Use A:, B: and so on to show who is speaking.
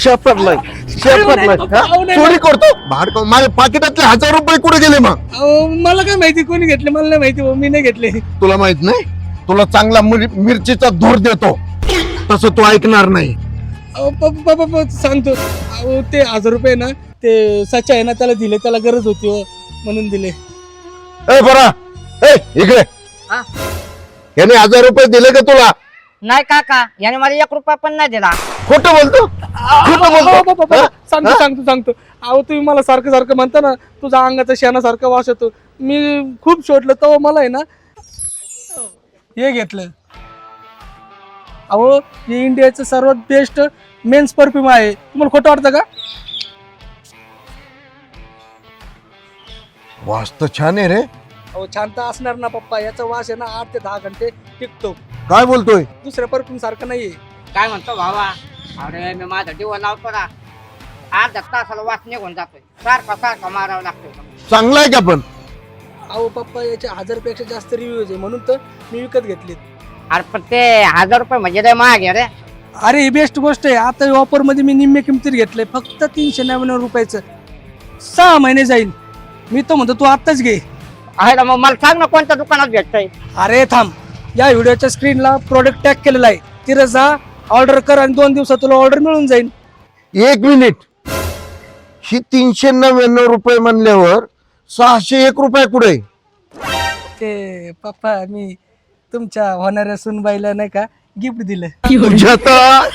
A: शेपटलाय चोरी करतो भाडको माझ्या पाकिटातले 1000 रुपये कुठे गेले मग?
B: मला काय माहिती कोणी घेतले, मला नाही माहिती, मी नाही घेतले.
A: तुला माहित नाही? तुला चांगला मिरचीचा धूर देतो, तसं तू ऐकणार नाही.
B: सांगतो. ते 1000 रुपये ना, ते सचा आहे ना, त्याला दिले, त्याला गरज होती म्हणून दिले.
A: ए बरा, ए इकडे. याने 1000 रुपये दिले का तुला?
C: नाही काका, याने मला 1 रुपया पण नाही दिला.
A: खोटं बोलतो, खोटं बोलतो.
B: सांगतो. अहो तुम्ही मला सारखं सारखं म्हणता ना, तुझा अंगाचा शेणासारखा वास येतो. मी खूप शोधलं तेव्हा मला आहे ना हे घेतलं. अहो हे इंडियाचं सर्वात बेस्ट मेन्स परफ्यूम आहे. तुम्हाला खोटं वाटतं का?
A: वास तर छान आहे रे.
B: अहो छान तर असणार ना पप्पा, याचा वास आहे ना 8 ते 10 घंटे टिकतो.
A: काय बोलतोय?
B: दुसऱ्या परफ्यूम सारखं नाहीये.
C: काय म्हणतो भावा? अरे मी माझा दिवा लावतो ना, अर्धा तासाला वास निघून जातोय. सारखा मारावं लागतोय.
A: चांगला आहे का पण?
B: अहो पप्पा याचे 1000 पेक्षा जास्त रिव्ह्यूज आहे, म्हणून तर मी विकत घेतलेत.
C: अरे पण ते 1000 रुपये म्हणजे लय महाग आहे रे.
B: अरे ही बेस्ट गोष्ट आहे. आता ऑफर मध्ये मी निम्मे किमतीत घेतलंय, फक्त 399 रुपयाचं. 6 महिने जाईल. मी तर म्हणतो तू आत्ताच घे.
C: आहे ना, मग मला सांग ना कोणत्या दुकानात भेटतंय.
B: अरे थांब, या व्हिडिओच्या स्क्रीनला प्रोडक्ट टॅग केलेला आहे, तिथे जा, ऑर्डर कर आणि 2 दिवसात तुला ऑर्डर मिळून जाईल.
A: 1 मिनिट, ही 399 रुपये म्हणल्यावर 601 रुपये कुठे?
B: ते पप्पा मी तुमच्या होणाऱ्या सुनबाईला नाही का गिफ्ट दिलं.
A: तुझ्या तर